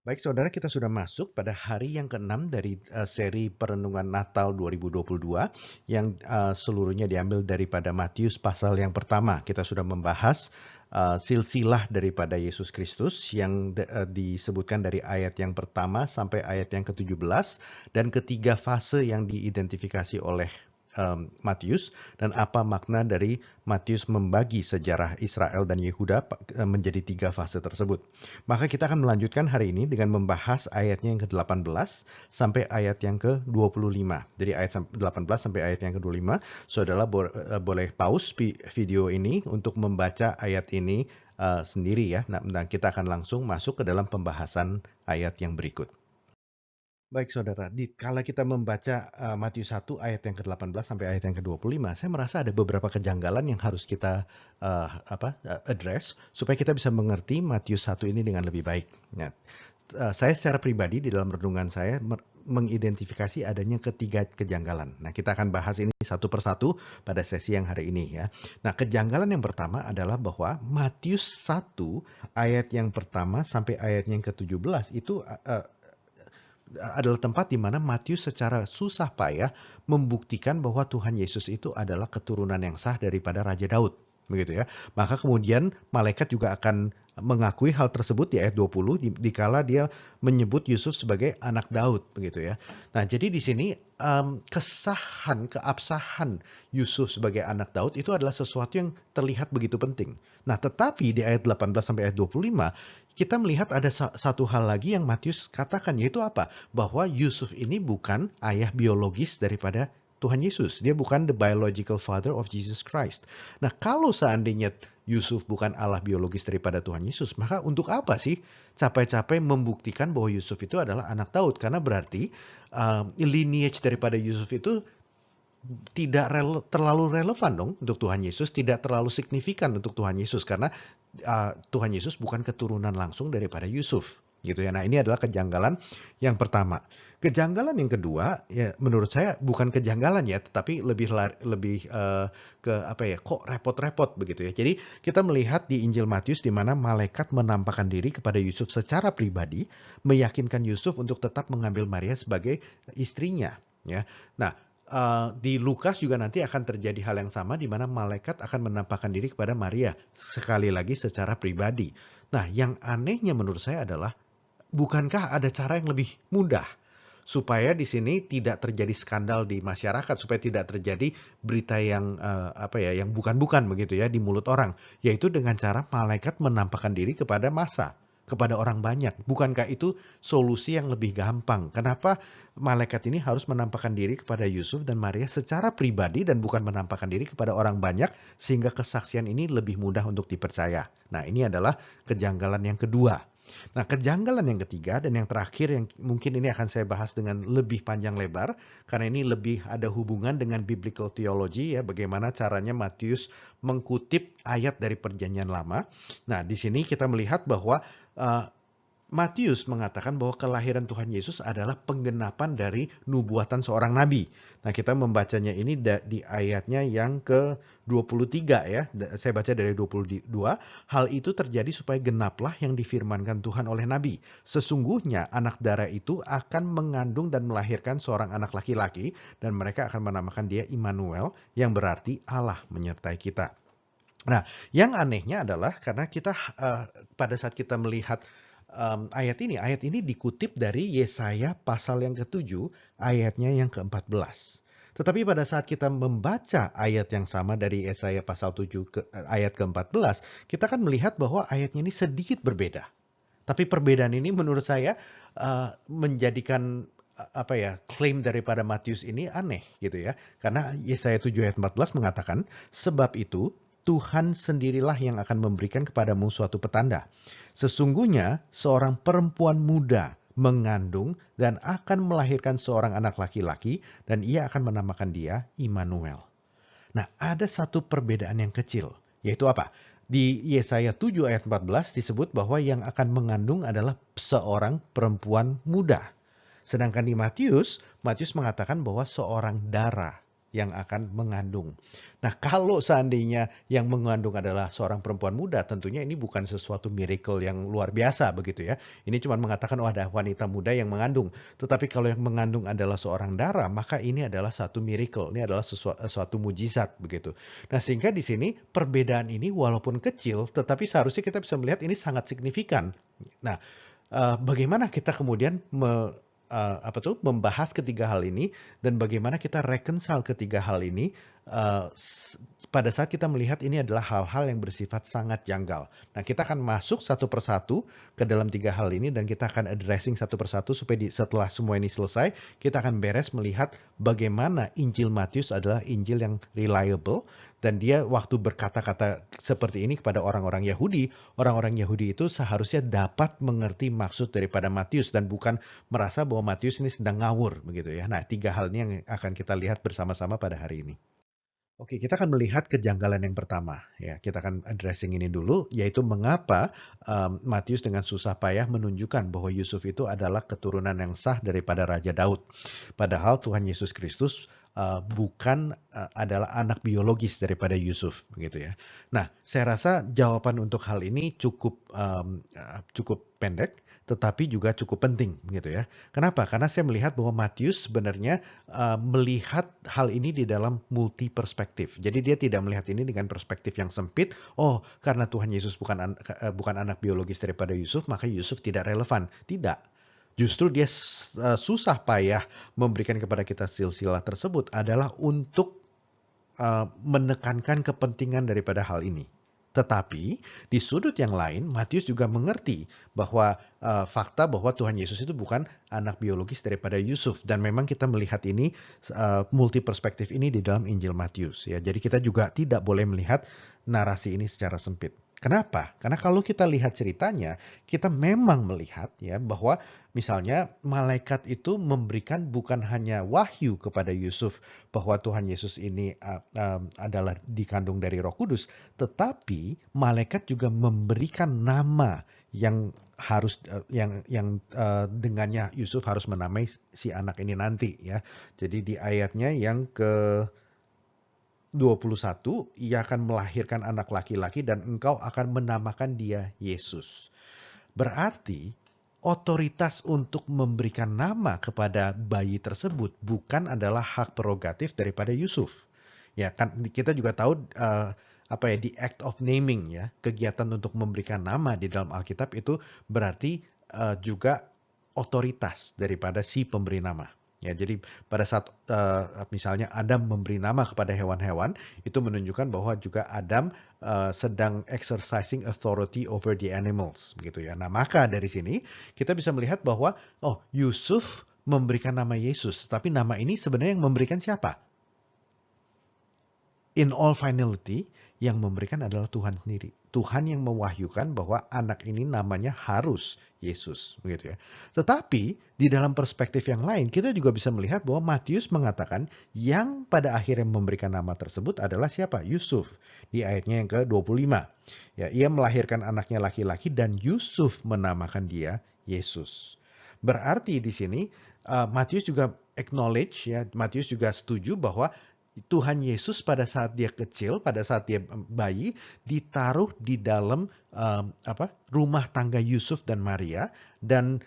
Baik saudara, kita sudah masuk pada hari yang ke-6 dari seri Perenungan Natal 2022 yang seluruhnya diambil daripada Matius pasal yang pertama. Kita sudah membahas silsilah daripada Yesus Kristus yang disebutkan dari ayat yang pertama sampai ayat yang ke-17 dan ketiga fase yang diidentifikasi oleh Matius dan apa makna dari Matius membagi sejarah Israel dan Yehuda menjadi tiga fase tersebut. Maka kita akan melanjutkan hari ini dengan membahas ayatnya yang ke-18 sampai ayat yang ke-25. Jadi ayat 18 sampai ayat yang ke-25, saudara boleh pause video ini untuk membaca ayat ini sendiri ya. Nah, kita akan langsung masuk ke dalam pembahasan ayat yang berikut. Baik saudara, kala kita membaca Matius 1 ayat yang ke-18 sampai ayat yang ke-25, saya merasa ada beberapa kejanggalan yang harus kita address supaya kita bisa mengerti Matius 1 ini dengan lebih baik. Nah, saya secara pribadi di dalam renungan saya mengidentifikasi adanya ketiga kejanggalan. Nah, kita akan bahas ini satu persatu pada sesi yang hari ini ya. Nah, kejanggalan yang pertama adalah bahwa Matius 1 ayat yang pertama sampai ayat yang ke-17 itu adalah tempat di mana Matius secara susah payah membuktikan bahwa Tuhan Yesus itu adalah keturunan yang sah daripada Raja Daud. Begitu ya. Maka kemudian malaikat juga akan mengakui hal tersebut di ayat 20 dikala dia menyebut Yusuf sebagai anak Daud begitu ya. Nah, jadi di sini keabsahan Yusuf sebagai anak Daud itu adalah sesuatu yang terlihat begitu penting. Nah, tetapi di ayat 18 sampai ayat 25 kita melihat ada satu hal lagi yang Matius katakan, yaitu apa? Bahwa Yusuf ini bukan ayah biologis daripada Tuhan Yesus. Dia bukan the biological father of Jesus Christ. Nah, kalau seandainya Yusuf bukan Allah biologis daripada Tuhan Yesus, maka untuk apa sih capek-capek membuktikan bahwa Yusuf itu adalah anak Daud? Karena berarti lineage daripada Yusuf itu tidak terlalu relevan dong untuk Tuhan Yesus, tidak terlalu signifikan untuk Tuhan Yesus karena Tuhan Yesus bukan keturunan langsung daripada Yusuf, gitu ya. Nah, ini adalah kejanggalan yang pertama. Kejanggalan yang kedua, ya menurut saya bukan kejanggalan ya, tetapi lebih ke apa ya? Kok repot-repot begitu ya. Jadi kita melihat di Injil Matius di mana malaikat menampakkan diri kepada Yusuf secara pribadi, meyakinkan Yusuf untuk tetap mengambil Maria sebagai istrinya, ya. Nah, di Lukas juga nanti akan terjadi hal yang sama di mana malaikat akan menampakkan diri kepada Maria sekali lagi secara pribadi. Nah, yang anehnya menurut saya adalah bukankah ada cara yang lebih mudah supaya di sini tidak terjadi skandal di masyarakat, supaya tidak terjadi berita yang yang bukan-bukan begitu ya di mulut orang, yaitu dengan cara malaikat menampakkan diri kepada massa, kepada orang banyak. Bukankah itu solusi yang lebih gampang? Kenapa malaikat ini harus menampakkan diri kepada Yusuf dan Maria secara pribadi dan bukan menampakkan diri kepada orang banyak sehingga kesaksian ini lebih mudah untuk dipercaya? Nah, ini adalah kejanggalan yang kedua. Nah, kejanggalan yang ketiga dan yang terakhir yang mungkin ini akan saya bahas dengan lebih panjang lebar karena ini lebih ada hubungan dengan biblical theology ya, bagaimana caranya Matius mengkutip ayat dari Perjanjian Lama. Nah, di sini kita melihat bahwa Matius mengatakan bahwa kelahiran Tuhan Yesus adalah penggenapan dari nubuatan seorang nabi. Nah, kita membacanya ini di ayatnya yang ke-23 ya. Saya baca dari 22. Hal itu terjadi supaya genaplah yang difirmankan Tuhan oleh nabi. Sesungguhnya anak darah itu akan mengandung dan melahirkan seorang anak laki-laki dan mereka akan menamakan dia Immanuel yang berarti Allah menyertai kita. Nah, yang anehnya adalah karena kita pada saat kita melihat ayat ini dikutip dari Yesaya pasal yang ke-7, ayatnya yang ke-14. Tetapi pada saat kita membaca ayat yang sama dari Yesaya pasal 7 ayat ke-14, kita kan melihat bahwa ayatnya ini sedikit berbeda. Tapi perbedaan ini menurut saya menjadikan klaim daripada Matius ini aneh gitu ya. Karena Yesaya 7 ayat 14 mengatakan, sebab itu Tuhan sendirilah yang akan memberikan kepadamu suatu petanda. Sesungguhnya seorang perempuan muda mengandung dan akan melahirkan seorang anak laki-laki dan ia akan menamakan dia Immanuel. Nah, ada satu perbedaan yang kecil, yaitu apa? Di Yesaya 7 ayat 14 disebut bahwa yang akan mengandung adalah seorang perempuan muda. Sedangkan di Matius mengatakan bahwa seorang dara yang akan mengandung. Nah, kalau seandainya yang mengandung adalah seorang perempuan muda, tentunya ini bukan sesuatu miracle yang luar biasa begitu ya. Ini cuma mengatakan, oh ada wanita muda yang mengandung. Tetapi kalau yang mengandung adalah seorang darah, maka ini adalah satu miracle. Ini adalah suatu mujizat begitu. Nah, sehingga di sini perbedaan ini walaupun kecil, tetapi seharusnya kita bisa melihat ini sangat signifikan. Nah, bagaimana kita kemudian membahas ketiga hal ini dan bagaimana kita reconcile ketiga hal ini eh, s- pada saat kita melihat ini adalah hal-hal yang bersifat sangat janggal. Nah, kita akan masuk satu persatu ke dalam tiga hal ini dan kita akan addressing satu persatu supaya setelah semua ini selesai, kita akan beres melihat bagaimana Injil Matius adalah Injil yang reliable dan dia waktu berkata-kata seperti ini kepada orang-orang Yahudi itu seharusnya dapat mengerti maksud daripada Matius dan bukan merasa bahwa Matius ini sedang ngawur begitu ya. Nah, tiga hal ini yang akan kita lihat bersama-sama pada hari ini. Oke, kita akan melihat kejanggalan yang pertama ya. Kita akan addressing ini dulu, yaitu mengapa Matius dengan susah payah menunjukkan bahwa Yusuf itu adalah keturunan yang sah daripada Raja Daud. Padahal Tuhan Yesus Kristus bukan adalah anak biologis daripada Yusuf begitu ya. Nah, saya rasa jawaban untuk hal ini cukup pendek tetapi juga cukup penting gitu ya. Kenapa? Karena saya melihat bahwa Matius sebenarnya melihat hal ini di dalam multi perspektif. Jadi dia tidak melihat ini dengan perspektif yang sempit. Oh, karena Tuhan Yesus bukan anak biologis daripada Yusuf, maka Yusuf tidak relevan. Tidak. Justru dia susah payah memberikan kepada kita silsilah tersebut adalah untuk menekankan kepentingan daripada hal ini. Tetapi di sudut yang lain, Matius juga mengerti bahwa fakta bahwa Tuhan Yesus itu bukan anak biologis daripada Yusuf dan memang kita melihat ini multi perspektif ini di dalam Injil Matius ya. Jadi kita juga tidak boleh melihat narasi ini secara sempit. Kenapa? Karena kalau kita lihat ceritanya, kita memang melihat ya bahwa misalnya malaikat itu memberikan bukan hanya wahyu kepada Yusuf bahwa Tuhan Yesus ini adalah dikandung dari Roh Kudus, tetapi malaikat juga memberikan nama yang harus dengannya Yusuf harus menamai si anak ini nanti ya. Jadi di ayatnya yang ke 21, ia akan melahirkan anak laki-laki dan engkau akan menamakan dia Yesus. Berarti otoritas untuk memberikan nama kepada bayi tersebut bukan adalah hak prerogatif daripada Yusuf. Ya kan kita juga tahu the act of naming ya, kegiatan untuk memberikan nama di dalam Alkitab itu berarti juga otoritas daripada si pemberi nama. Ya, jadi pada saat misalnya Adam memberi nama kepada hewan-hewan, itu menunjukkan bahwa juga Adam sedang exercising authority over the animals, begitu ya. Nah, maka dari sini kita bisa melihat bahwa Yusuf memberikan nama Yesus, tapi nama ini sebenarnya yang memberikan siapa? In all finality, yang memberikan adalah Tuhan sendiri. Tuhan yang mewahyukan bahwa anak ini namanya harus Yesus, begitu ya. Tetapi di dalam perspektif yang lain, kita juga bisa melihat bahwa Matius mengatakan yang pada akhirnya memberikan nama tersebut adalah siapa? Yusuf. Di ayatnya yang ke-25. Ya, ia melahirkan anaknya laki-laki dan Yusuf menamakan dia Yesus. Berarti di sini Matius juga acknowledge ya, Matius juga setuju bahwa Tuhan Yesus pada saat dia kecil, pada saat dia bayi, ditaruh di dalam rumah tangga Yusuf dan Maria, dan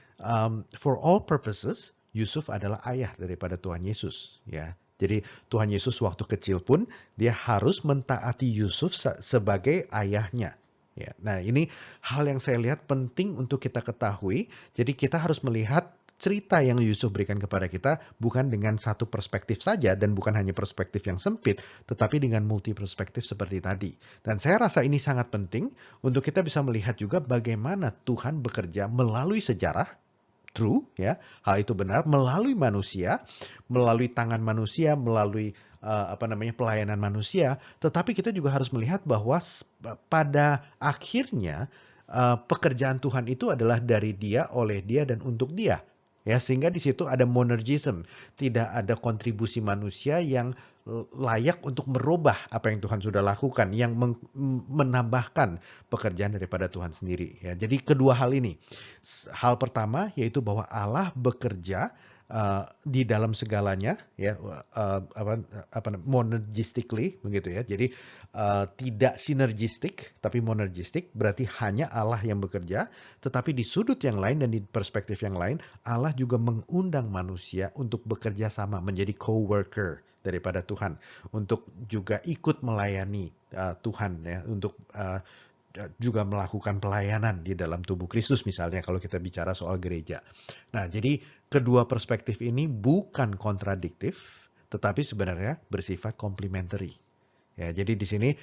for all purposes Yusuf adalah ayah daripada Tuhan Yesus. Ya, jadi Tuhan Yesus waktu kecil pun dia harus mentaati Yusuf sebagai ayahnya. Ya, nah ini hal yang saya lihat penting untuk kita ketahui. Jadi kita harus melihat cerita yang Yusuf berikan kepada kita bukan dengan satu perspektif saja dan bukan hanya perspektif yang sempit, tetapi dengan multi perspektif seperti tadi. Dan saya rasa ini sangat penting untuk kita bisa melihat juga bagaimana Tuhan bekerja melalui sejarah, true ya, hal itu benar, melalui manusia, melalui tangan manusia, melalui pelayanan manusia, tetapi kita juga harus melihat bahwa pada akhirnya pekerjaan Tuhan itu adalah dari Dia, oleh Dia dan untuk Dia. Ya, sehingga di situ ada monergism, tidak ada kontribusi manusia yang layak untuk merubah apa yang Tuhan sudah lakukan, yang menambahkan pekerjaan daripada Tuhan sendiri. Ya, jadi kedua hal ini, hal pertama yaitu bahwa Allah bekerja di dalam segalanya ya, monergistically begitu ya. Jadi tidak sinergistik tapi monergistik, berarti hanya Allah yang bekerja, tetapi di sudut yang lain dan di perspektif yang lain Allah juga mengundang manusia untuk bekerja sama menjadi co-worker daripada Tuhan, untuk juga ikut melayani Tuhan ya, untuk juga melakukan pelayanan di dalam tubuh Kristus misalnya kalau kita bicara soal gereja. Nah, jadi kedua perspektif ini bukan kontradiktif, tetapi sebenarnya bersifat complementary. Ya, jadi di sini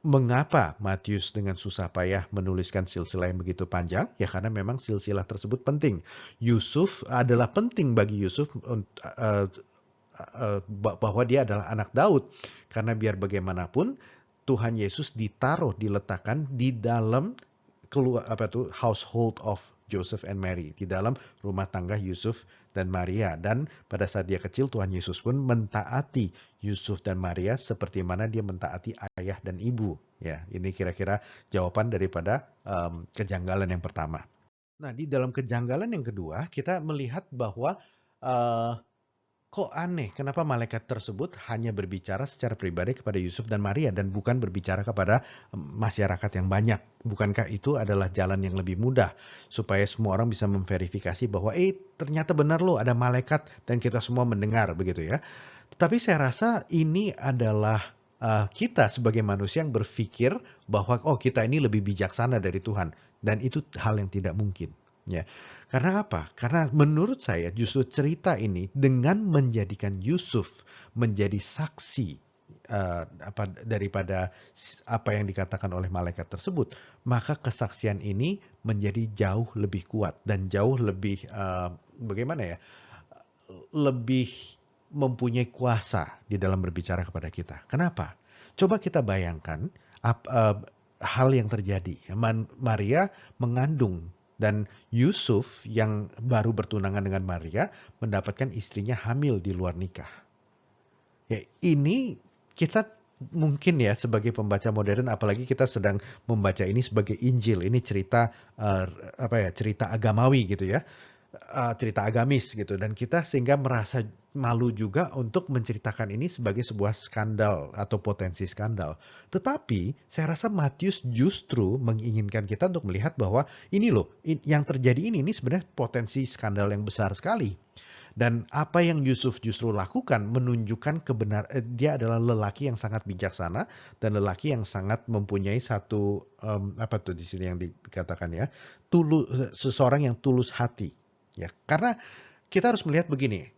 mengapa Matius dengan susah payah menuliskan silsilah yang begitu panjang? Ya karena memang silsilah tersebut penting. Yusuf adalah penting bagi Yusuf bahwa dia adalah anak Daud. Karena biar bagaimanapun Tuhan Yesus diletakkan di dalam household of Joseph and Mary, di dalam rumah tangga Yusuf dan Maria. Dan pada saat dia kecil Tuhan Yesus pun mentaati Yusuf dan Maria seperti mana dia mentaati ayah dan ibu. Ya, ini kira-kira jawaban daripada kejanggalan yang pertama. Nah, di dalam kejanggalan yang kedua kita melihat bahwa kok aneh, kenapa malaikat tersebut hanya berbicara secara pribadi kepada Yusuf dan Maria dan bukan berbicara kepada masyarakat yang banyak? Bukankah itu adalah jalan yang lebih mudah supaya semua orang bisa memverifikasi bahwa ternyata benar loh ada malaikat dan kita semua mendengar begitu ya. Tetapi saya rasa ini adalah kita sebagai manusia yang berpikir bahwa kita ini lebih bijaksana dari Tuhan, dan itu hal yang tidak mungkin. Ya, karena apa? Karena menurut saya justru cerita ini dengan menjadikan Yusuf menjadi saksi daripada apa yang dikatakan oleh malaikat tersebut, maka kesaksian ini menjadi jauh lebih kuat dan jauh lebih lebih mempunyai kuasa di dalam berbicara kepada kita. Kenapa? Coba kita bayangkan hal yang terjadi. Maria mengandung dan Yusuf yang baru bertunangan dengan Maria mendapatkan istrinya hamil di luar nikah. Ya, ini kita mungkin ya sebagai pembaca modern, apalagi kita sedang membaca ini sebagai Injil, ini cerita cerita agamawi gitu ya. Cerita agamis gitu, dan kita sehingga merasa malu juga untuk menceritakan ini sebagai sebuah skandal atau potensi skandal. Tetapi saya rasa Matius justru menginginkan kita untuk melihat bahwa ini loh yang terjadi ini sebenarnya potensi skandal yang besar sekali. Dan apa yang Yusuf justru lakukan menunjukkan dia adalah lelaki yang sangat bijaksana dan lelaki yang sangat mempunyai satu di sini yang dikatakan ya, seseorang yang tulus hati. Ya, karena kita harus melihat begini,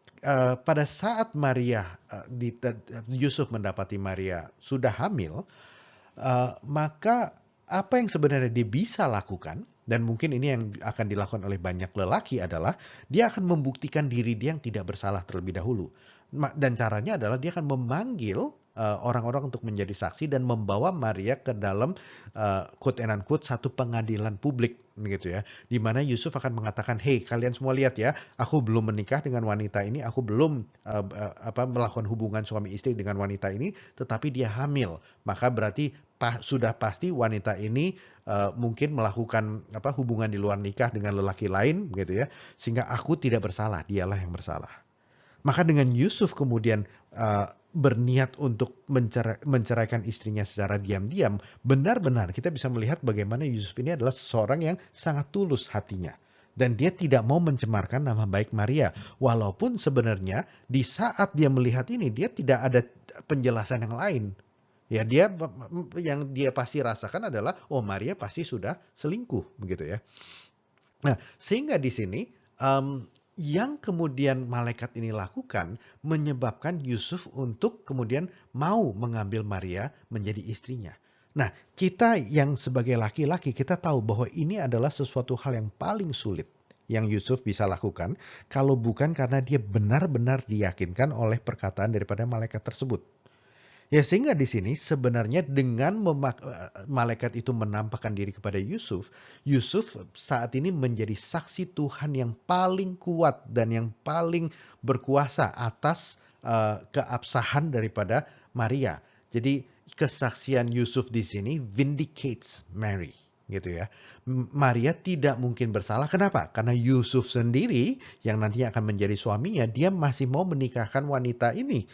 pada saat Yusuf mendapati Maria sudah hamil, maka apa yang sebenarnya dia bisa lakukan, dan mungkin ini yang akan dilakukan oleh banyak lelaki adalah dia akan membuktikan diri dia yang tidak bersalah terlebih dahulu. Dan caranya adalah dia akan memanggil orang-orang untuk menjadi saksi dan membawa Maria ke dalam quote and unquote satu pengadilan publik gitu ya, di mana Yusuf akan mengatakan, "Hey, kalian semua lihat ya, aku belum menikah dengan wanita ini, aku belum melakukan hubungan suami istri dengan wanita ini, tetapi dia hamil. Maka berarti sudah pasti wanita ini mungkin melakukan hubungan di luar nikah dengan lelaki lain gitu ya, sehingga aku tidak bersalah, dialah yang bersalah." Maka dengan Yusuf kemudian berniat untuk menceraikan istrinya secara diam-diam, benar-benar kita bisa melihat bagaimana Yusuf ini adalah seseorang yang sangat tulus hatinya. Dan dia tidak mau mencemarkan nama baik Maria. Walaupun sebenarnya di saat dia melihat ini, dia tidak ada penjelasan yang lain. Ya, yang dia pasti rasakan adalah, Maria pasti sudah selingkuh, begitu ya. Nah, sehingga di sini yang kemudian malaikat ini lakukan menyebabkan Yusuf untuk kemudian mau mengambil Maria menjadi istrinya. Nah, kita yang sebagai laki-laki kita tahu bahwa ini adalah sesuatu hal yang paling sulit yang Yusuf bisa lakukan kalau bukan karena dia benar-benar diyakinkan oleh perkataan daripada malaikat tersebut. Ya, sehingga di sini sebenarnya dengan malaikat itu menampakkan diri kepada Yusuf, Yusuf saat ini menjadi saksi Tuhan yang paling kuat dan yang paling berkuasa atas keabsahan daripada Maria. Jadi kesaksian Yusuf di sini vindicates Mary. gitu ya. Maria tidak mungkin bersalah. Kenapa? Karena Yusuf sendiri yang nantinya akan menjadi suaminya, dia masih mau menikahkan wanita ini.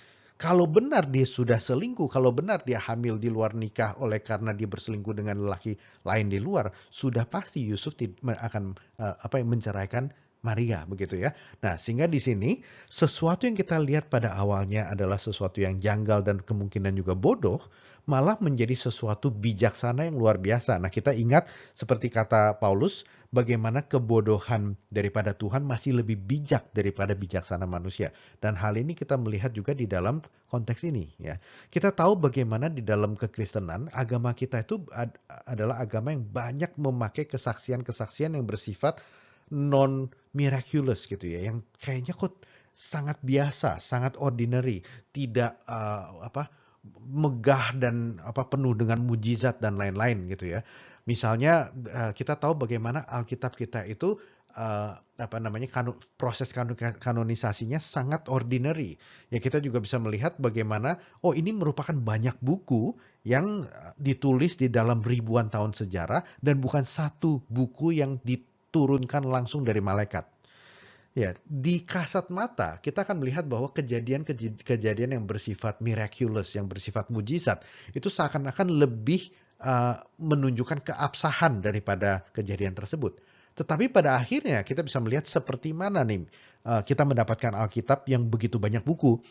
Kalau benar dia sudah selingkuh, kalau benar dia hamil di luar nikah oleh karena dia berselingkuh dengan lelaki lain di luar, sudah pasti Yusuf akan menceraikan Maria begitu ya. Nah, sehingga di sini sesuatu yang kita lihat pada awalnya adalah sesuatu yang janggal dan kemungkinan juga bodoh, malah menjadi sesuatu bijaksana yang luar biasa. Nah, kita ingat seperti kata Paulus, bagaimana kebodohan daripada Tuhan masih lebih bijak daripada bijaksana manusia. Dan hal ini kita melihat juga di dalam konteks ini ya. Kita tahu bagaimana di dalam kekristenan agama kita itu adalah agama yang banyak memakai kesaksian-kesaksian yang bersifat non miraculous gitu ya, yang kayaknya kok sangat biasa, sangat ordinary, tidak megah dan penuh dengan mujizat dan lain-lain gitu ya. Misalnya kita tahu bagaimana Alkitab kita itu proses kanonisasinya sangat ordinary. Ya kita juga bisa melihat bagaimana ini merupakan banyak buku yang ditulis di dalam ribuan tahun sejarah dan bukan satu buku yang diturunkan langsung dari malaikat. Ya, di kasat mata kita akan melihat bahwa kejadian-kejadian yang bersifat miraculous, yang bersifat mujizat, itu seakan-akan lebih menunjukkan keabsahan daripada kejadian tersebut. Tetapi pada akhirnya kita bisa melihat seperti mana nih kita mendapatkan Alkitab yang begitu banyak buku,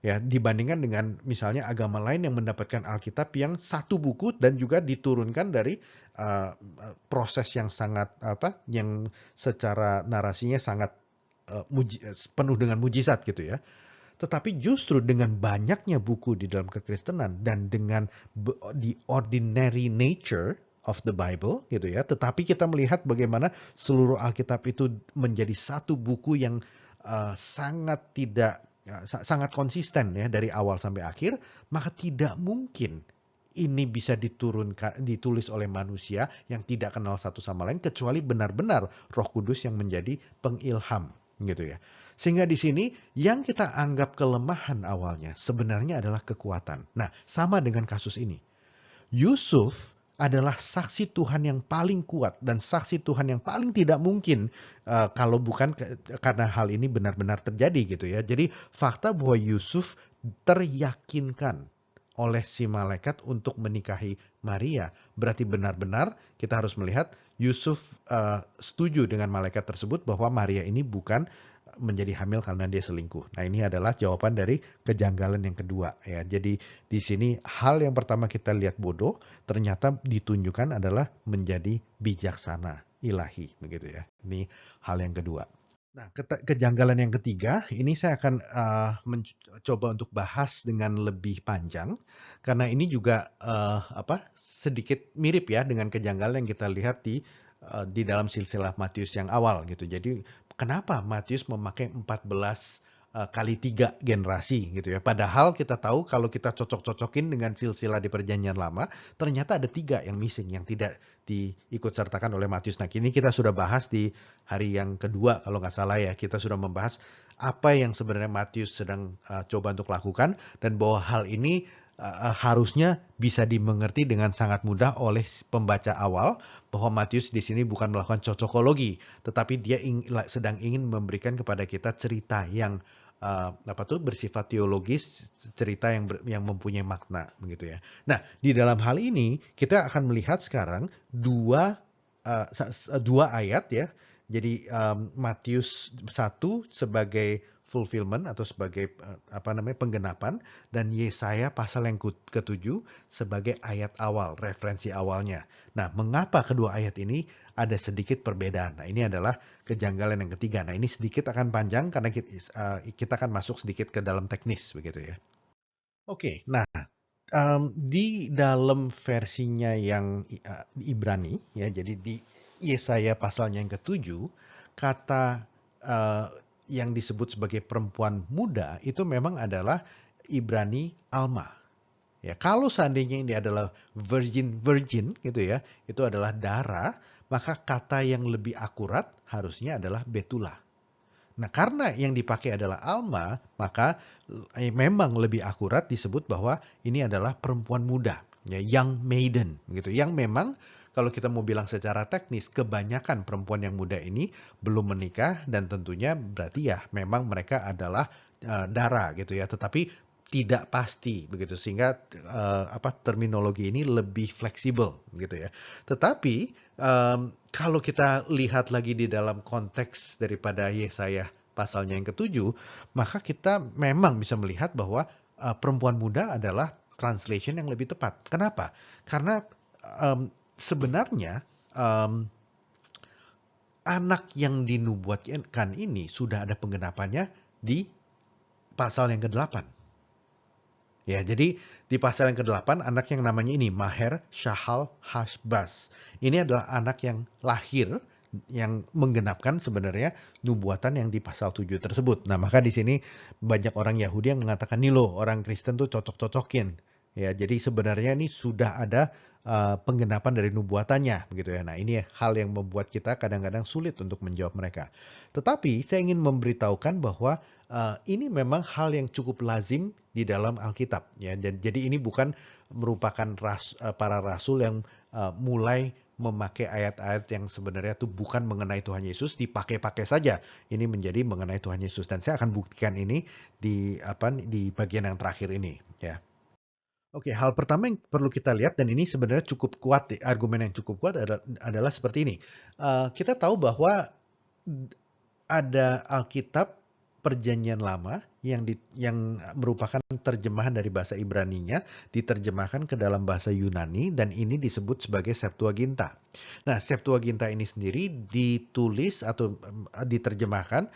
ya dibandingkan dengan misalnya agama lain yang mendapatkan Alkitab yang satu buku dan juga diturunkan dari proses yang sangat yang secara narasinya sangat penuh dengan mujizat gitu ya. Tetapi justru dengan banyaknya buku di dalam kekristenan dan dengan the ordinary nature of the Bible gitu ya. Tetapi kita melihat bagaimana seluruh Alkitab itu menjadi satu buku yang sangat konsisten ya dari awal sampai akhir, maka tidak mungkin ini bisa ditulis oleh manusia yang tidak kenal satu sama lain kecuali benar-benar Roh Kudus yang menjadi pengilham gitu ya. Sehingga di sini yang kita anggap kelemahan awalnya sebenarnya adalah kekuatan. Nah, sama dengan kasus ini. Yusuf adalah saksi Tuhan yang paling kuat dan saksi Tuhan yang paling tidak mungkin kalau bukan karena hal ini benar-benar terjadi gitu ya. Jadi fakta bahwa Yusuf teryakinkan oleh si malaikat untuk menikahi Maria berarti benar-benar kita harus melihat Yusuf setuju dengan malaikat tersebut bahwa Maria ini bukan menjadi hamil karena dia selingkuh. Nah, ini adalah jawaban dari kejanggalan yang kedua ya. Jadi di sini hal yang pertama kita lihat bodoh, ternyata ditunjukkan adalah menjadi bijaksana ilahi begitu ya. Ini hal yang kedua. Nah, kejanggalan yang ketiga, ini saya akan mencoba untuk bahas dengan lebih panjang, karena ini juga sedikit mirip ya dengan kejanggalan yang kita lihat di dalam silsilah Matius yang awal gitu. Jadi kenapa Matius memakai 14 kali 3 generasi gitu ya. Padahal kita tahu kalau kita cocok-cocokin dengan silsilah di Perjanjian Lama, ternyata ada 3 yang missing, yang tidak diikut sertakan oleh Matius. Nah, kini kita sudah bahas di hari yang kedua kalau nggak salah ya. Kita sudah membahas apa yang sebenarnya Matius sedang coba untuk lakukan dan bahwa hal ini harusnya bisa dimengerti dengan sangat mudah oleh pembaca awal bahwa Matius di sini bukan melakukan cocokologi, tetapi dia sedang ingin memberikan kepada kita cerita yang bersifat teologis, cerita yang mempunyai makna begitu ya. Nah, di dalam hal ini kita akan melihat sekarang dua ayat ya. Jadi Matius 1 sebagai fulfillment atau sebagai penggenapan dan Yesaya pasal yang ke-7 sebagai ayat awal, referensi awalnya. Nah, mengapa kedua ayat ini ada sedikit perbedaan? Nah, ini adalah kejanggalan yang ketiga. Nah, ini sedikit akan panjang karena kita akan masuk sedikit ke dalam teknis begitu ya. Oke, nah di dalam versinya yang Ibrani ya, jadi di Yesaya pasalnya yang ke-7 kata yang disebut sebagai perempuan muda itu memang adalah Ibrani Alma. Ya, kalau seandainya ini adalah virgin gitu ya, itu adalah Dara, maka kata yang lebih akurat harusnya adalah Betula. Nah, karena yang dipakai adalah Alma, maka memang lebih akurat disebut bahwa ini adalah perempuan muda, ya, young maiden gitu. Yang memang kalau kita mau bilang secara teknis, kebanyakan perempuan yang muda ini belum menikah dan tentunya berarti ya memang mereka adalah dara gitu ya, tetapi tidak pasti begitu sehingga terminologi ini lebih fleksibel gitu ya. Tetapi kalau kita lihat lagi di dalam konteks daripada Yesaya pasalnya yang ketujuh, maka kita memang bisa melihat bahwa perempuan muda adalah translation yang lebih tepat. Kenapa? Karena sebenarnya um, anak yang dinubuatkan ini sudah ada penggenapannya di pasal yang ke-8. Ya, jadi di pasal yang ke-8 anak yang namanya ini Maher Shahal Hashbaz. Ini adalah anak yang lahir yang menggenapkan sebenarnya nubuatan yang di pasal 7 tersebut. Nah, maka di sini banyak orang Yahudi yang mengatakan nih loh, orang Kristen tuh cocok-cocokin. Ya, jadi sebenarnya ini sudah ada penggenapan dari nubuatannya begitu ya. Nah, ini hal yang membuat kita kadang-kadang sulit untuk menjawab mereka. Tetapi saya ingin memberitahukan bahwa ini memang hal yang cukup lazim di dalam Alkitab ya. Jadi ini bukan merupakan para rasul yang mulai memakai ayat-ayat yang sebenarnya itu bukan mengenai Tuhan Yesus dipakai-pakai saja. Ini menjadi mengenai Tuhan Yesus dan saya akan buktikan ini di bagian yang terakhir ini ya. Oke, hal pertama yang perlu kita lihat dan ini sebenarnya cukup kuat, argumen yang cukup kuat adalah seperti ini. Kita tahu bahwa ada Alkitab Perjanjian Lama yang merupakan terjemahan dari bahasa Ibraninya diterjemahkan ke dalam bahasa Yunani dan ini disebut sebagai Septuaginta. Nah, Septuaginta ini sendiri ditulis atau diterjemahkan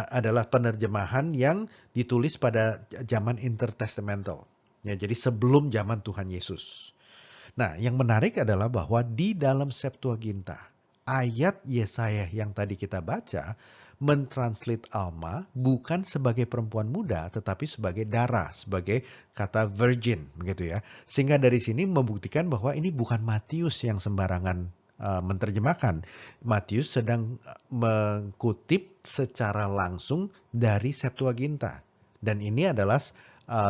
adalah penerjemahan yang ditulis pada zaman intertestamental. Ya, jadi sebelum zaman Tuhan Yesus. Nah, yang menarik adalah bahwa di dalam Septuaginta, ayat Yesaya yang tadi kita baca, mentranslate Alma bukan sebagai perempuan muda, tetapi sebagai dara, sebagai kata virgin, begitu ya. Sehingga dari sini membuktikan bahwa ini bukan Matius yang sembarangan menerjemahkan. Matius sedang mengutip secara langsung dari Septuaginta. Dan ini adalah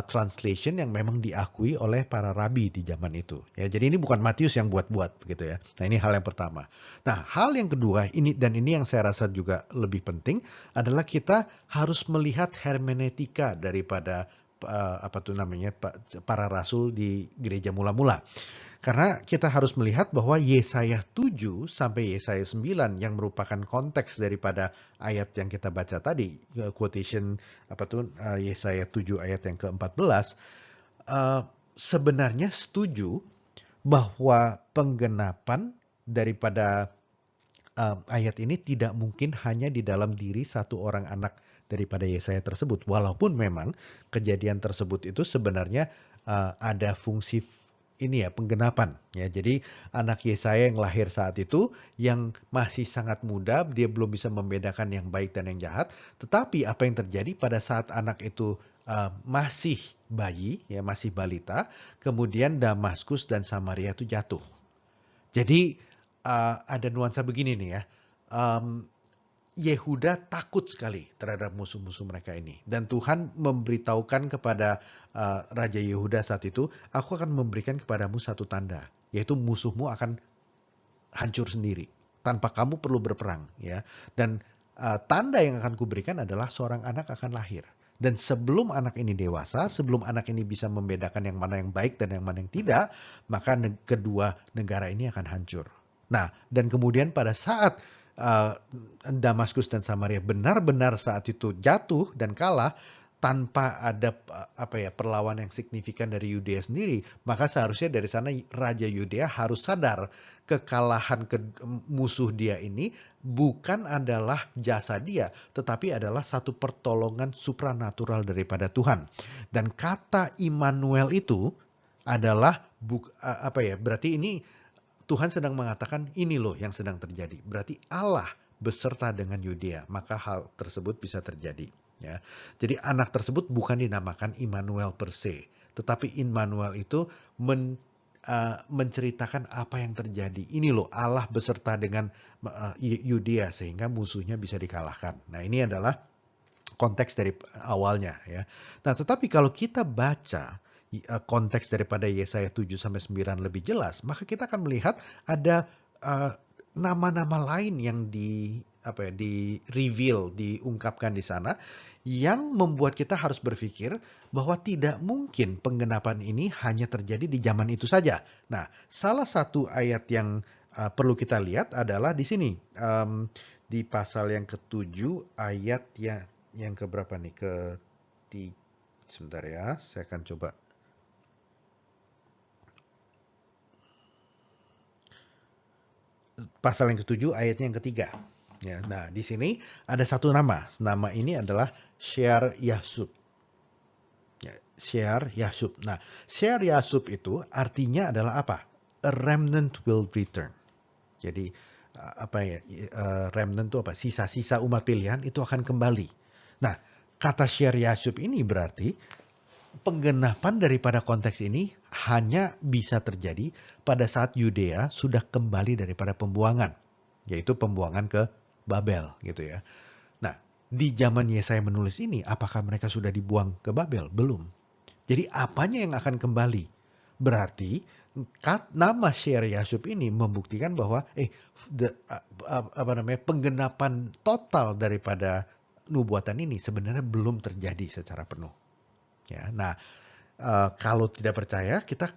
translation yang memang diakui oleh para rabi di zaman itu. Ya, jadi ini bukan Matius yang buat-buat begitu ya. Nah, ini hal yang pertama. Nah, hal yang kedua ini yang saya rasa juga lebih penting adalah kita harus melihat hermeneutika daripada para rasul di gereja mula-mula. Karena kita harus melihat bahwa Yesaya 7 sampai Yesaya 9 yang merupakan konteks daripada ayat yang kita baca tadi, quotation Yesaya 7 ayat yang ke-14, sebenarnya setuju bahwa penggenapan daripada ayat ini tidak mungkin hanya di dalam diri satu orang anak daripada Yesaya tersebut. Walaupun memang kejadian tersebut itu sebenarnya ada fungsi ini ya penggenapan ya. Jadi anak Yesaya yang lahir saat itu yang masih sangat muda, dia belum bisa membedakan yang baik dan yang jahat. Tetapi apa yang terjadi pada saat anak itu masih bayi ya, masih balita, kemudian Damaskus dan Samaria itu jatuh. Jadi ada nuansa begini nih ya. Yehuda takut sekali terhadap musuh-musuh mereka ini. Dan Tuhan memberitahukan kepada Raja Yehuda saat itu, aku akan memberikan kepadamu satu tanda, yaitu musuhmu akan hancur sendiri, tanpa kamu perlu berperang. Ya. Dan tanda yang akan kuberikan adalah seorang anak akan lahir. Dan sebelum anak ini dewasa, sebelum anak ini bisa membedakan yang mana yang baik dan yang mana yang tidak, maka kedua negara ini akan hancur. Nah, dan kemudian pada saat Damaskus dan Samaria benar-benar saat itu jatuh dan kalah tanpa ada perlawanan yang signifikan dari Yudea sendiri, maka seharusnya dari sana Raja Yudea harus sadar kekalahan musuh dia ini bukan adalah jasa dia, tetapi adalah satu pertolongan supranatural daripada Tuhan. Dan kata Immanuel itu adalah berarti ini Tuhan sedang mengatakan ini loh yang sedang terjadi. Berarti Allah beserta dengan Yudea, maka hal tersebut bisa terjadi. Ya. Jadi anak tersebut bukan dinamakan Immanuel per se, tetapi Immanuel itu menceritakan apa yang terjadi. Ini loh Allah beserta dengan Yudea sehingga musuhnya bisa dikalahkan. Nah, ini adalah konteks dari awalnya ya. Nah, tetapi kalau kita baca konteks daripada Yesaya 7 sampai 9 lebih jelas, maka kita akan melihat ada eh, nama-nama lain yang di reveal, diungkapkan di sana yang membuat kita harus berpikir bahwa tidak mungkin penggenapan ini hanya terjadi di zaman itu saja. Nah, salah satu ayat yang perlu kita lihat adalah di sini, di pasal yang ke-7 ayat yang keberapa nih? Sebentar ya, saya akan coba. Pasal yang ke-7 ayatnya yang ketiga. Ya, nah, di sini ada satu nama. Nama ini adalah Shear Yashub. Ya, Shear Yashub. Nah, Shear Yashub itu artinya adalah apa? A remnant will return. Jadi remnant itu apa? Sisa-sisa umat pilihan itu akan kembali. Nah, kata Shear Yashub ini berarti penggenapan daripada konteks ini hanya bisa terjadi pada saat Yudea sudah kembali daripada pembuangan, yaitu pembuangan ke Babel gitu ya. Nah, di zaman Yesaya menulis ini, apakah mereka sudah dibuang ke Babel? Belum. Jadi apanya yang akan kembali? Berarti nama Shear Yashub ini membuktikan bahwa penggenapan total daripada nubuatan ini sebenarnya belum terjadi secara penuh. Ya, nah kalau tidak percaya kita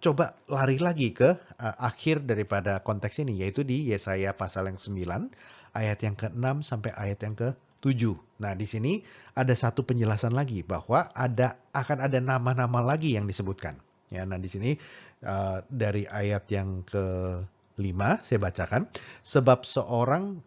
coba lari lagi ke akhir daripada konteks ini, yaitu di Yesaya pasal yang 9 ayat yang ke-6 sampai ayat yang ke-7. Nah, di sini ada satu penjelasan lagi bahwa akan ada nama-nama lagi yang disebutkan. Ya, nah di sini dari ayat yang ke-5 saya bacakan, sebab seorang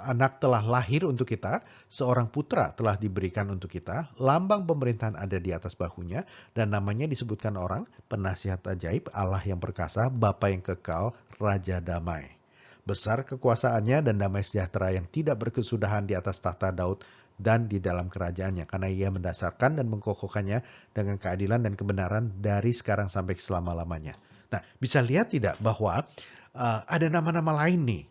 anak telah lahir untuk kita, seorang putra telah diberikan untuk kita, lambang pemerintahan ada di atas bahunya, dan namanya disebutkan orang, penasihat ajaib, Allah yang perkasa, Bapa yang kekal, Raja damai. Besar kekuasaannya dan damai sejahtera yang tidak berkesudahan di atas tahta Daud dan di dalam kerajaannya, karena ia mendasarkan dan mengkokohkannya dengan keadilan dan kebenaran dari sekarang sampai selama-lamanya. Nah, bisa lihat tidak bahwa ada nama-nama lain nih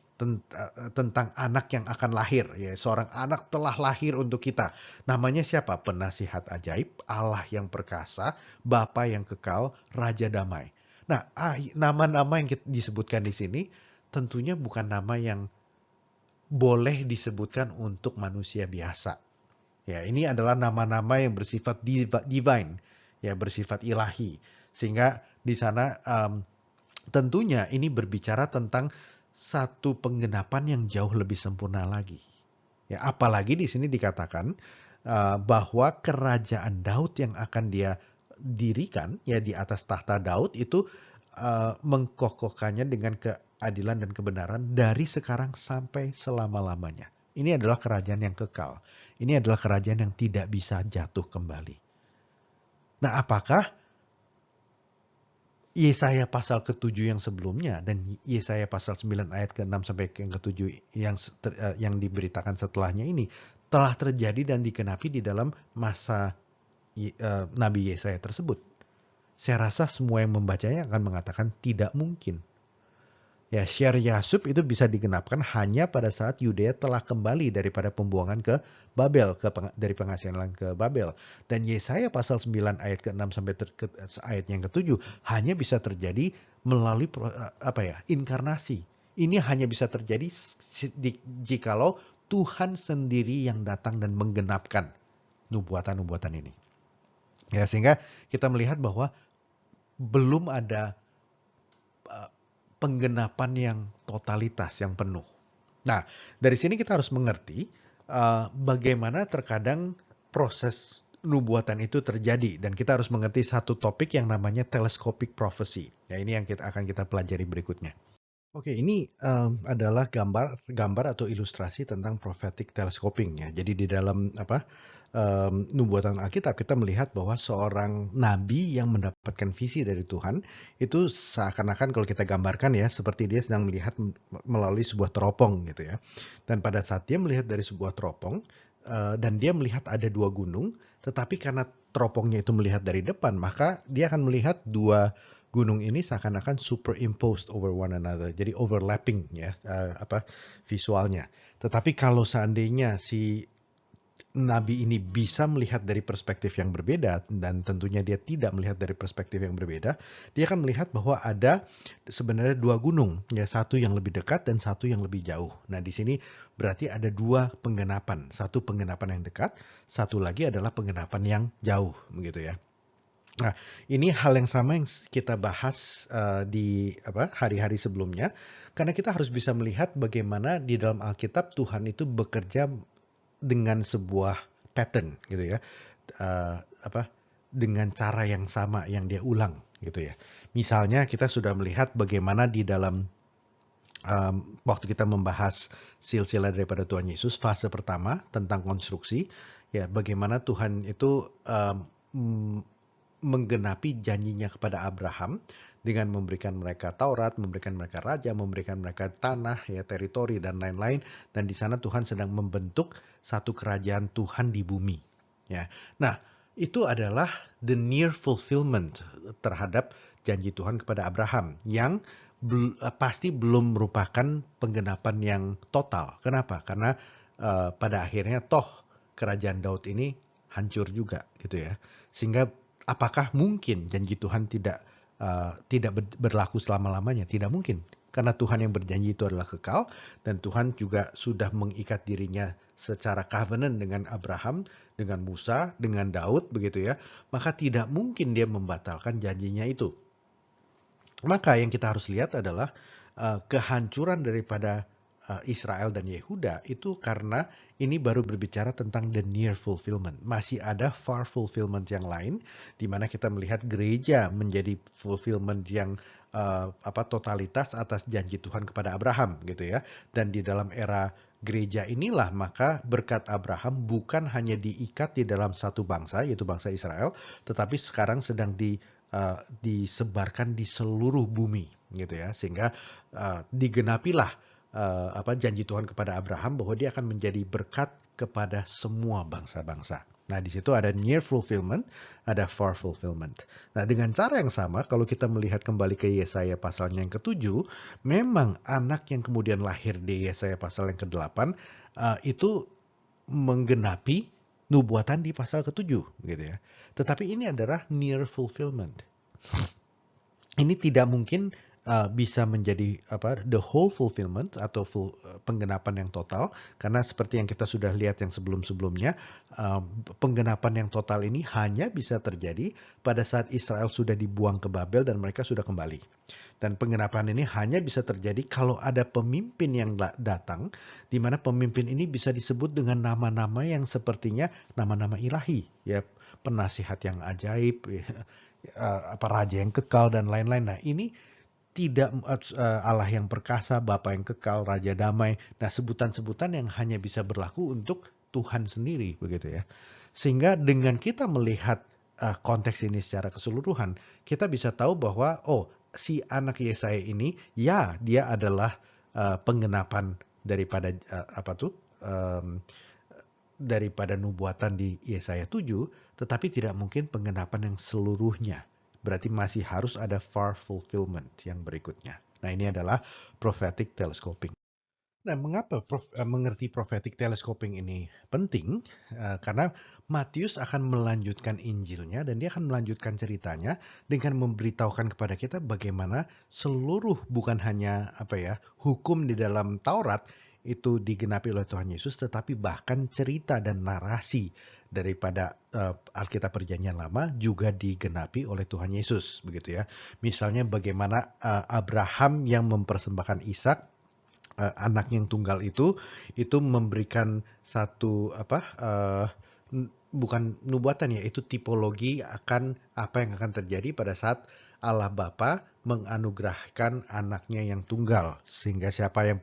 tentang anak yang akan lahir, ya, seorang anak telah lahir untuk kita. Namanya siapa? Penasihat ajaib, Allah yang perkasa, Bapa yang kekal, Raja damai. Nah, nama-nama yang disebutkan di sini tentunya bukan nama yang boleh disebutkan untuk manusia biasa. Ya, ini adalah nama-nama yang bersifat divine, ya, bersifat ilahi. Sehingga di sana tentunya ini berbicara tentang satu penggenapan yang jauh lebih sempurna lagi. Ya, apalagi di sini dikatakan bahwa kerajaan Daud yang akan dia dirikan, ya, di atas tahta Daud itu mengkokohkannya dengan keadilan dan kebenaran dari sekarang sampai selama-lamanya. Ini adalah kerajaan yang kekal. Ini adalah kerajaan yang tidak bisa jatuh kembali. Nah, apakah Yesaya pasal ke-7 yang sebelumnya dan Yesaya pasal 9 ayat ke-6 sampai yang ke-7 yang diberitakan setelahnya ini telah terjadi dan dikenapi di dalam masa Nabi Yesaya tersebut? Saya rasa semua yang membacanya akan mengatakan tidak mungkin. Ya, Shear Yashub itu bisa digenapkan hanya pada saat Yudea telah kembali daripada pembuangan ke Babel, dari pengasihan ke Babel. Dan Yesaya pasal 9 ayat ke-6 sampai ayat yang ke-7 hanya bisa terjadi melalui inkarnasi. Ini hanya bisa terjadi jikalau Tuhan sendiri yang datang dan menggenapkan nubuatan-nubuatan ini. Ya, sehingga kita melihat bahwa belum ada penggenapan yang totalitas, yang penuh. Nah, dari sini kita harus mengerti bagaimana terkadang proses nubuatan itu terjadi. Dan kita harus mengerti satu topik yang namanya telescopic prophecy. Ya, ini yang akan kita pelajari berikutnya. Oke, ini adalah gambar atau ilustrasi tentang prophetic telescoping ya. Jadi di dalam nubuatan Alkitab kita melihat bahwa seorang nabi yang mendapatkan visi dari Tuhan itu seakan-akan kalau kita gambarkan ya seperti dia sedang melihat melalui sebuah teropong gitu ya. Dan pada saat dia melihat dari sebuah teropong dan dia melihat ada dua gunung, tetapi karena teropongnya itu melihat dari depan, maka dia akan melihat dua gunung ini seakan-akan superimposed over one another, jadi overlapping ya visualnya. Tetapi kalau seandainya si nabi ini bisa melihat dari perspektif yang berbeda dan tentunya dia tidak melihat dari perspektif yang berbeda, dia akan melihat bahwa ada sebenarnya dua gunung, ya satu yang lebih dekat dan satu yang lebih jauh. Nah, di sini berarti ada dua penggenapan, satu penggenapan yang dekat, satu lagi adalah penggenapan yang jauh, begitu ya. Nah, ini hal yang sama yang kita bahas di hari-hari sebelumnya, karena kita harus bisa melihat bagaimana di dalam Alkitab Tuhan itu bekerja dengan sebuah pattern gitu ya, eh, apa dengan cara yang sama yang dia ulang gitu ya. Misalnya kita sudah melihat bagaimana di dalam waktu kita membahas silsilah daripada Tuhan Yesus fase pertama tentang konstruksi, ya bagaimana Tuhan itu menggenapi janjinya kepada Abraham dengan memberikan mereka Taurat, memberikan mereka raja, memberikan mereka tanah, ya teritori dan lain-lain. Dan di sana Tuhan sedang membentuk satu kerajaan Tuhan di bumi. Ya, nah itu adalah the near fulfillment terhadap janji Tuhan kepada Abraham yang pasti belum merupakan penggenapan yang total. Kenapa? Karena pada akhirnya toh kerajaan Daud ini hancur juga, gitu ya. Sehingga apakah mungkin janji Tuhan tidak berlaku selama-lamanya? Tidak mungkin. Karena Tuhan yang berjanji itu adalah kekal, dan Tuhan juga sudah mengikat dirinya secara covenant dengan Abraham, dengan Musa, dengan Daud, begitu ya. Maka tidak mungkin dia membatalkan janjinya itu. Maka yang kita harus lihat adalah kehancuran daripada Israel dan Yehuda itu karena ini baru berbicara tentang the near fulfillment. Masih ada far fulfillment yang lain, di mana kita melihat gereja menjadi fulfillment yang totalitas atas janji Tuhan kepada Abraham, gitu ya. Dan di dalam era gereja inilah maka berkat Abraham bukan hanya diikat di dalam satu bangsa, yaitu bangsa Israel, tetapi sekarang sedang disebarkan di seluruh bumi, gitu ya. Sehingga digenapilah janji Tuhan kepada Abraham bahwa dia akan menjadi berkat kepada semua bangsa-bangsa. Nah, di situ ada near fulfillment, ada far fulfillment. Nah, dengan cara yang sama, kalau kita melihat kembali ke Yesaya pasalnya yang ke-7, memang anak yang kemudian lahir di Yesaya pasal yang ke-8 itu menggenapi nubuatan di pasal ke-7, gitu ya. Tetapi ini adalah near fulfillment. Ini tidak mungkin bisa menjadi the whole fulfillment atau penggenapan yang total, karena seperti yang kita sudah lihat yang sebelum-sebelumnya, penggenapan yang total ini hanya bisa terjadi pada saat Israel sudah dibuang ke Babel dan mereka sudah kembali. Dan penggenapan ini hanya bisa terjadi kalau ada pemimpin yang datang, di mana pemimpin ini bisa disebut dengan nama-nama yang sepertinya nama-nama ilahi, ya penasihat yang ajaib, raja yang kekal dan lain-lain. Nah, ini tidak Allah yang perkasa, Bapa yang kekal, Raja damai. Nah, sebutan-sebutan yang hanya bisa berlaku untuk Tuhan sendiri, begitu ya. Sehingga dengan kita melihat konteks ini secara keseluruhan, kita bisa tahu bahwa si anak Yesaya ini, ya dia adalah penggenapan daripada daripada nubuatan di Yesaya 7, tetapi tidak mungkin penggenapan yang seluruhnya. Berarti masih harus ada far fulfillment yang berikutnya. Nah, ini adalah prophetic telescoping. Nah, mengapa mengerti prophetic telescoping ini penting? Karena Matius akan melanjutkan Injilnya dan dia akan melanjutkan ceritanya dengan memberitahukan kepada kita bagaimana seluruh bukan hanya hukum di dalam Taurat itu digenapi oleh Tuhan Yesus, tetapi bahkan cerita dan narasi daripada Alkitab Perjanjian Lama juga digenapi oleh Tuhan Yesus, begitu ya. Misalnya bagaimana Abraham yang mempersembahkan Ishak, anak yang tunggal itu memberikan satu bukan nubuatan ya, itu tipologi akan apa yang akan terjadi pada saat Allah Bapa menganugerahkan anaknya yang tunggal, sehingga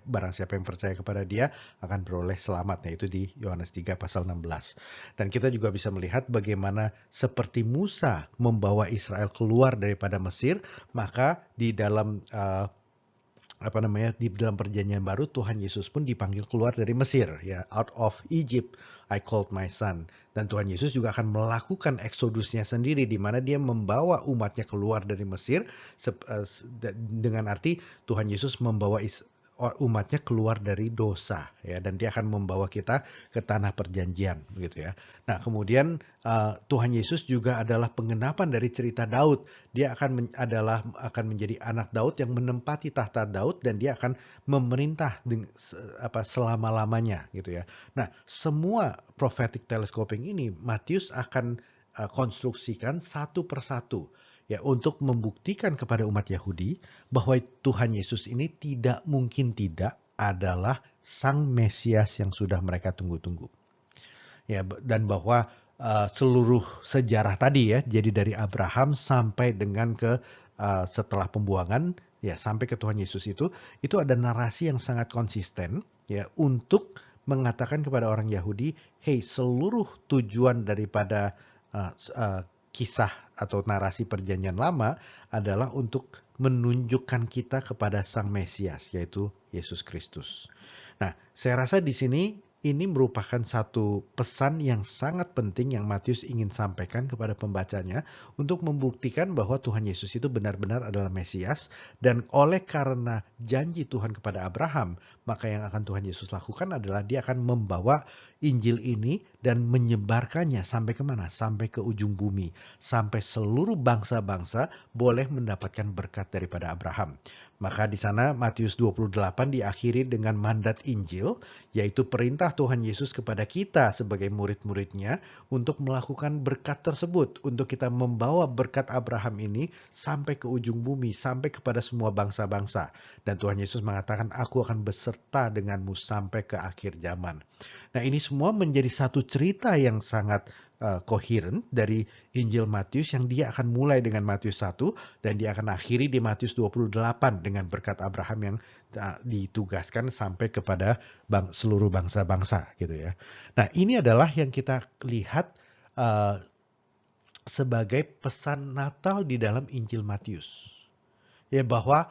barang siapa yang percaya kepada dia akan beroleh selamat, yaitu di Yohanes 3 pasal 16. Dan kita juga bisa melihat bagaimana seperti Musa membawa Israel keluar daripada Mesir, maka di dalam di dalam perjanjian baru Tuhan Yesus pun dipanggil keluar dari Mesir, ya, out of Egypt I called my son. Dan Tuhan Yesus juga akan melakukan eksodusnya sendiri, di mana dia membawa umatnya keluar dari Mesir dengan arti Tuhan Yesus membawa umatnya keluar dari dosa ya, dan dia akan membawa kita ke tanah perjanjian begitu ya. Nah, kemudian Tuhan Yesus juga adalah penggenapan dari cerita Daud. Dia akan menjadi anak Daud yang menempati tahta Daud, dan dia akan memerintah selama-lamanya gitu ya. Nah, semua prophetic telescoping ini Matius akan konstruksikan satu persatu ya, untuk membuktikan kepada umat Yahudi bahwa Tuhan Yesus ini tidak mungkin tidak adalah Sang Mesias yang sudah mereka tunggu-tunggu. Ya, dan bahwa seluruh sejarah tadi ya, jadi dari Abraham sampai dengan ke setelah pembuangan ya, sampai ke Tuhan Yesus itu ada narasi yang sangat konsisten ya, untuk mengatakan kepada orang Yahudi, hey, seluruh tujuan daripada kisah atau narasi perjanjian lama adalah untuk menunjukkan kita kepada Sang Mesias, yaitu Yesus Kristus. Nah, saya rasa di sini ini merupakan satu pesan yang sangat penting yang Matius ingin sampaikan kepada pembacanya untuk membuktikan bahwa Tuhan Yesus itu benar-benar adalah Mesias, dan oleh karena janji Tuhan kepada Abraham, maka yang akan Tuhan Yesus lakukan adalah dia akan membawa Injil ini dan menyebarkannya sampai kemana? Sampai ke ujung bumi, sampai seluruh bangsa-bangsa boleh mendapatkan berkat daripada Abraham. Maka di sana Matius 28 diakhiri dengan mandat Injil, yaitu perintah Tuhan Yesus kepada kita sebagai murid-muridnya untuk melakukan berkat tersebut, untuk kita membawa berkat Abraham ini sampai ke ujung bumi, sampai kepada semua bangsa-bangsa. Dan Tuhan Yesus mengatakan, aku akan beserta denganmu sampai ke akhir zaman. Nah, ini semua menjadi satu cerita yang sangat koheren dari Injil Matius, yang dia akan mulai dengan Matius 1 dan dia akan akhiri di Matius 28 dengan berkat Abraham yang ditugaskan sampai kepada seluruh bangsa-bangsa gitu ya. Nah, ini adalah yang kita lihat sebagai pesan Natal di dalam Injil Matius. Ya, bahwa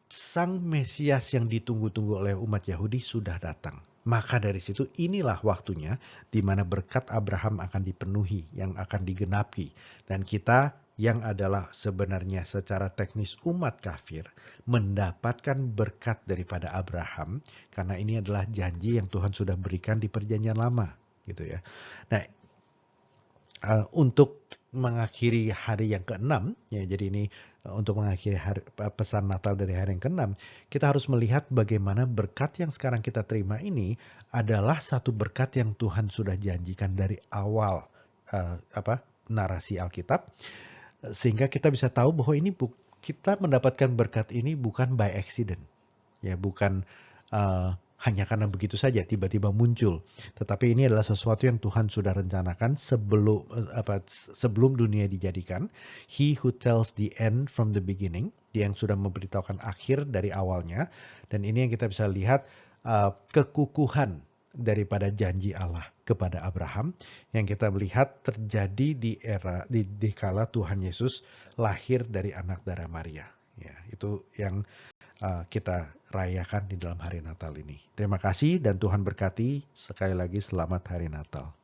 Sang Mesias yang ditunggu-tunggu oleh umat Yahudi sudah datang. Maka dari situ inilah waktunya di mana berkat Abraham akan dipenuhi, yang akan digenapi. Dan kita yang adalah sebenarnya secara teknis umat kafir mendapatkan berkat daripada Abraham, karena ini adalah janji yang Tuhan sudah berikan di perjanjian lama gitu ya. Nah, untuk mengakhiri hari yang ke-6 ya, jadi ini untuk mengakhiri pesan Natal dari hari yang ke-6, kita harus melihat bagaimana berkat yang sekarang kita terima ini adalah satu berkat yang Tuhan sudah janjikan dari awal narasi Alkitab, sehingga kita bisa tahu bahwa ini kita mendapatkan berkat ini bukan by accident ya, bukan hanya karena begitu saja tiba-tiba muncul. Tetapi ini adalah sesuatu yang Tuhan sudah rencanakan sebelum dunia dijadikan. He who tells the end from the beginning, dia yang sudah memberitahukan akhir dari awalnya. Dan ini yang kita bisa lihat kekukuhan daripada janji Allah kepada Abraham yang kita melihat terjadi di kala Tuhan Yesus lahir dari anak darah Maria. Ya, itu yang kita rayakan di dalam hari Natal ini. Terima kasih dan Tuhan berkati. Sekali lagi selamat hari Natal.